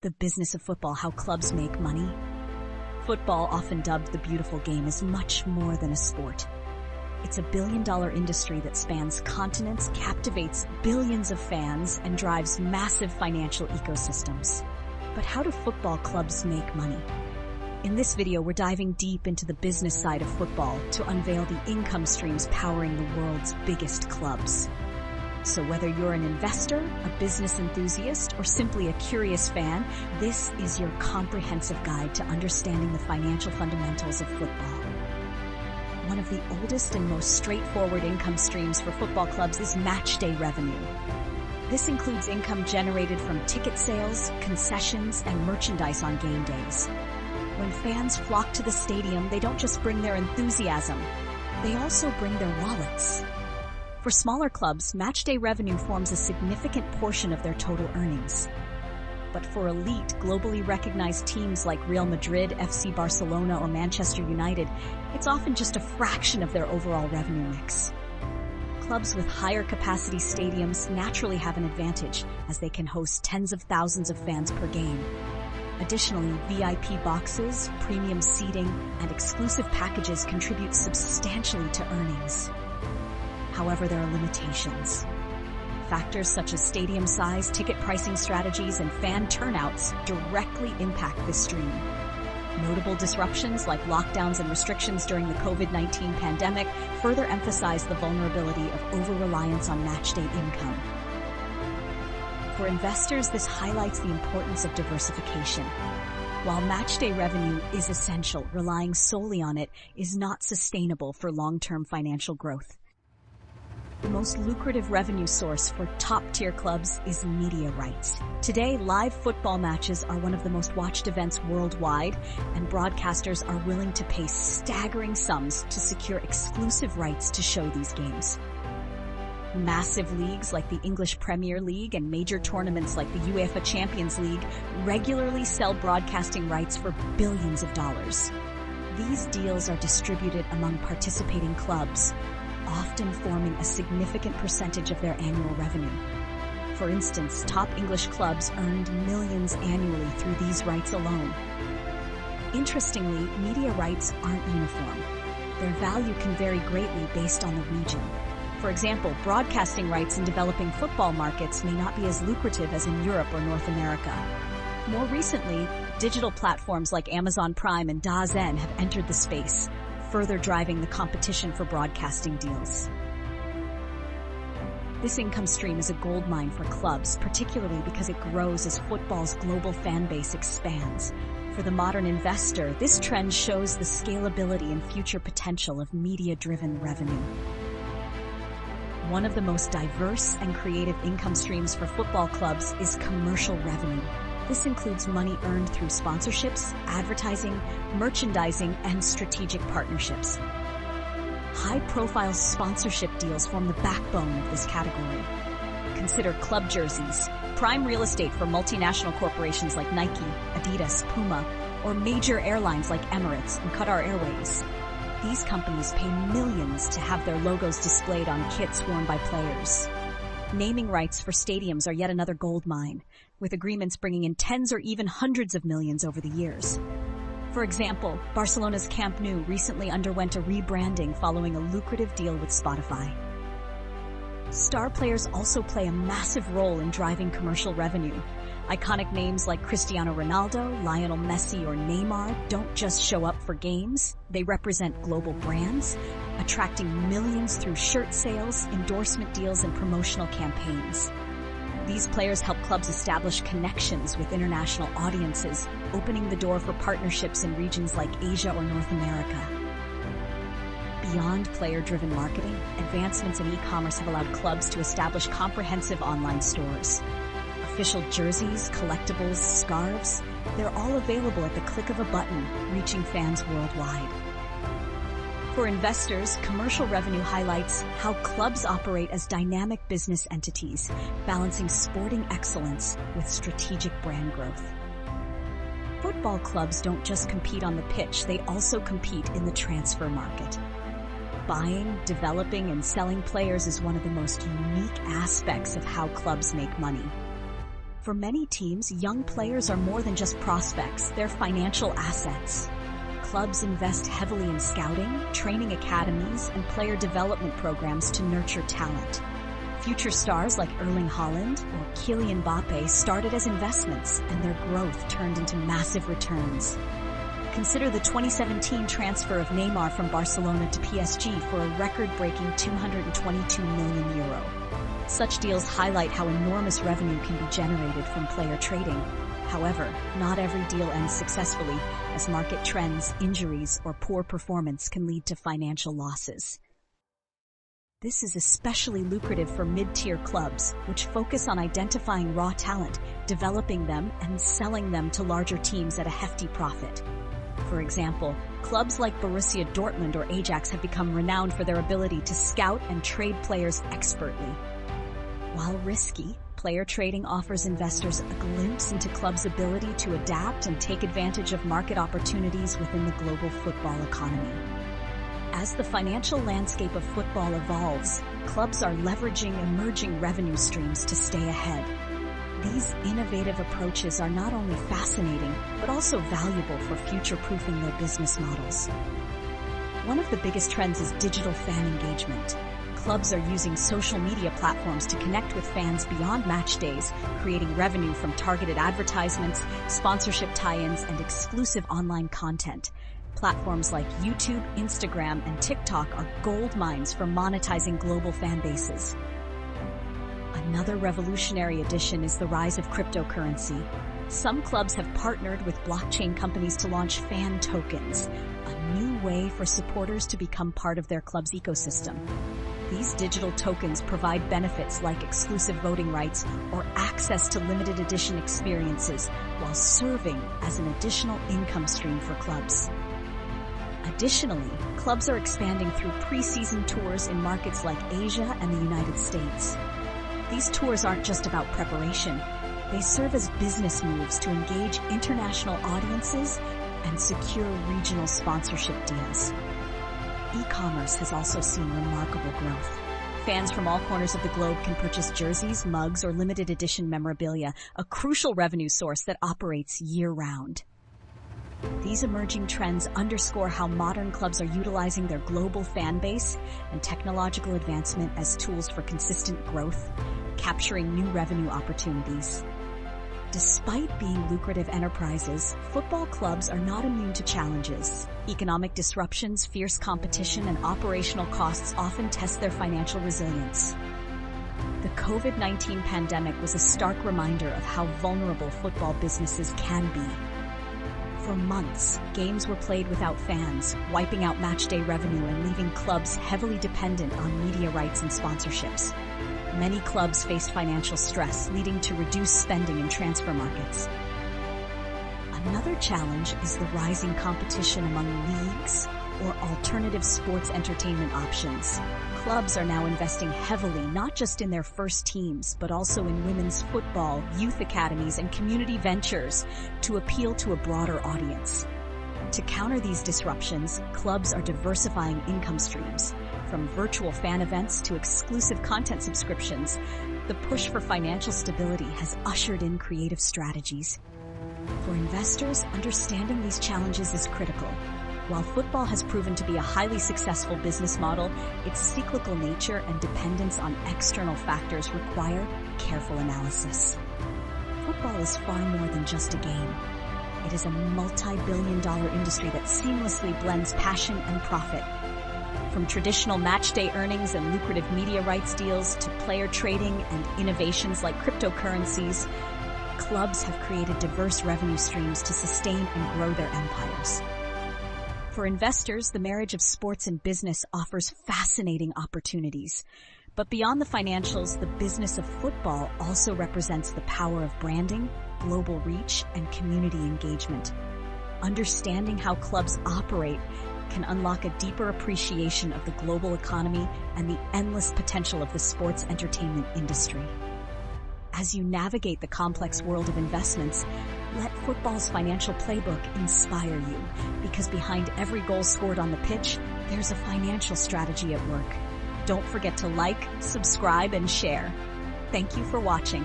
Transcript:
The business of football, how clubs make money. Football, often dubbed the beautiful game, is much more than a sport. It's a billion-dollar industry that spans continents, captivates billions of fans, and drives massive financial ecosystems. But how do football clubs make money? In this video, we're diving deep into the business side of football to unveil the income streams powering the world's biggest clubs. So whether you're an investor, a business enthusiast, or simply a curious fan, this is your comprehensive guide to understanding the financial fundamentals of football. One of the oldest and most straightforward income streams for football clubs is match day revenue. This includes income generated from ticket sales, concessions, and merchandise on game days. When fans flock to the stadium, they don't just bring their enthusiasm, they also bring their wallets. For smaller clubs, matchday revenue forms a significant portion of their total earnings. But for elite, globally recognized teams like Real Madrid, FC Barcelona, or Manchester United, it's often just a fraction of their overall revenue mix. Clubs with higher capacity stadiums naturally have an advantage, as they can host tens of thousands of fans per game. Additionally, VIP boxes, premium seating, and exclusive packages contribute substantially to earnings. However, there are limitations. Factors such as stadium size, ticket pricing strategies, and fan turnouts directly impact this stream. Notable disruptions like lockdowns and restrictions during the COVID-19 pandemic further emphasize the vulnerability of over-reliance on matchday income. For investors, this highlights the importance of diversification. While matchday revenue is essential, relying solely on it is not sustainable for long-term financial growth. The most lucrative revenue source for top-tier clubs is media rights. Today, live football matches are one of the most watched events worldwide, and broadcasters are willing to pay staggering sums to secure exclusive rights to show these games. Massive leagues like the English Premier League and major tournaments like the UEFA Champions League regularly sell broadcasting rights for billions of dollars. These deals are distributed among participating clubs, often forming a significant percentage of their annual revenue. For instance, top English clubs earned millions annually through these rights alone. Interestingly, media rights aren't uniform. Their value can vary greatly based on the region. For example, broadcasting rights in developing football markets may not be as lucrative as in Europe or North America. More recently, digital platforms like Amazon Prime and DAZN have entered the space, further driving the competition for broadcasting deals. This income stream is a goldmine for clubs, particularly because it grows as football's global fan base expands. For the modern investor, this trend shows the scalability and future potential of media-driven revenue. One of the most diverse and creative income streams for football clubs is commercial revenue. This includes money earned through sponsorships, advertising, merchandising, and strategic partnerships. High-profile sponsorship deals form the backbone of this category. Consider club jerseys, prime real estate for multinational corporations like Nike, Adidas, Puma, or major airlines like Emirates and Qatar Airways. These companies pay millions to have their logos displayed on kits worn by players. Naming rights for stadiums are yet another gold mine, with agreements bringing in tens or even hundreds of millions over the years. For example, Barcelona's Camp Nou recently underwent a rebranding following a lucrative deal with Spotify. Star players also play a massive role in driving commercial revenue. Iconic names like Cristiano Ronaldo, Lionel Messi, or Neymar don't just show up for games, they represent global brands, attracting millions through shirt sales, endorsement deals, and promotional campaigns. These players help clubs establish connections with international audiences, opening the door for partnerships in regions like Asia or North America. Beyond player-driven marketing, advancements in e-commerce have allowed clubs to establish comprehensive online stores. Official jerseys, collectibles, scarves, they're all available at the click of a button, reaching fans worldwide. For investors, commercial revenue highlights how clubs operate as dynamic business entities, balancing sporting excellence with strategic brand growth. Football clubs don't just compete on the pitch, they also compete in the transfer market. Buying, developing, and selling players is one of the most unique aspects of how clubs make money. For many teams, young players are more than just prospects, they're financial assets. Clubs invest heavily in scouting, training academies, and player development programs to nurture talent. Future stars like Erling Haaland or Kylian Mbappe started as investments, and their growth turned into massive returns. Consider the 2017 transfer of Neymar from Barcelona to PSG for a record-breaking €222 million. Such deals highlight how enormous revenue can be generated from player trading. However, not every deal ends successfully, as market trends, injuries, or poor performance can lead to financial losses. This is especially lucrative for mid-tier clubs, which focus on identifying raw talent, developing them, and selling them to larger teams at a hefty profit. For example, clubs like Borussia Dortmund or Ajax have become renowned for their ability to scout and trade players expertly. While risky, player trading offers investors a glimpse into clubs' ability to adapt and take advantage of market opportunities within the global football economy. As the financial landscape of football evolves, clubs are leveraging emerging revenue streams to stay ahead. These innovative approaches are not only fascinating, but also valuable for future-proofing their business models. One of the biggest trends is digital fan engagement. Clubs are using social media platforms to connect with fans beyond match days, creating revenue from targeted advertisements, sponsorship tie-ins, and exclusive online content. Platforms like YouTube, Instagram, and TikTok are gold mines for monetizing global fan bases. Another revolutionary addition is the rise of cryptocurrency. Some clubs have partnered with blockchain companies to launch fan tokens, a new way for supporters to become part of their club's ecosystem. These digital tokens provide benefits like exclusive voting rights or access to limited edition experiences, while serving as an additional income stream for clubs. Additionally, clubs are expanding through pre-season tours in markets like Asia and the United States. These tours aren't just about preparation. They serve as business moves to engage international audiences and secure regional sponsorship deals. E-commerce has also seen remarkable growth. Fans from all corners of the globe can purchase jerseys, mugs, or limited edition memorabilia, a crucial revenue source that operates year-round. These emerging trends underscore how modern clubs are utilizing their global fan base and technological advancement as tools for consistent growth, capturing new revenue opportunities. Despite being lucrative enterprises, football clubs are not immune to challenges. Economic disruptions, fierce competition, and operational costs often test their financial resilience. The COVID-19 pandemic was a stark reminder of how vulnerable football businesses can be. For months, games were played without fans, wiping out matchday revenue and leaving clubs heavily dependent on media rights and sponsorships. Many clubs faced financial stress, leading to reduced spending in transfer markets. Another challenge is the rising competition among leagues or alternative sports entertainment options. Clubs are now investing heavily not just in their first teams, but also in women's football, youth academies, and community ventures to appeal to a broader audience. To counter these disruptions, clubs are diversifying income streams. From virtual fan events to exclusive content subscriptions, the push for financial stability has ushered in creative strategies. For investors, understanding these challenges is critical. While football has proven to be a highly successful business model, its cyclical nature and dependence on external factors require careful analysis. Football is far more than just a game. It is a multi-billion-dollar industry that seamlessly blends passion and profit. From traditional match-day earnings and lucrative media rights deals to player trading and innovations like cryptocurrencies, clubs have created diverse revenue streams to sustain and grow their empires. For investors, the marriage of sports and business offers fascinating opportunities. But beyond the financials, the business of football also represents the power of branding, global reach, and community engagement. Understanding how clubs operate can unlock a deeper appreciation of the global economy and the endless potential of the sports entertainment industry. As you navigate the complex world of investments, let football's financial playbook inspire you, because behind every goal scored on the pitch, there's a financial strategy at work. Don't forget to like, subscribe, and share. Thank you for watching.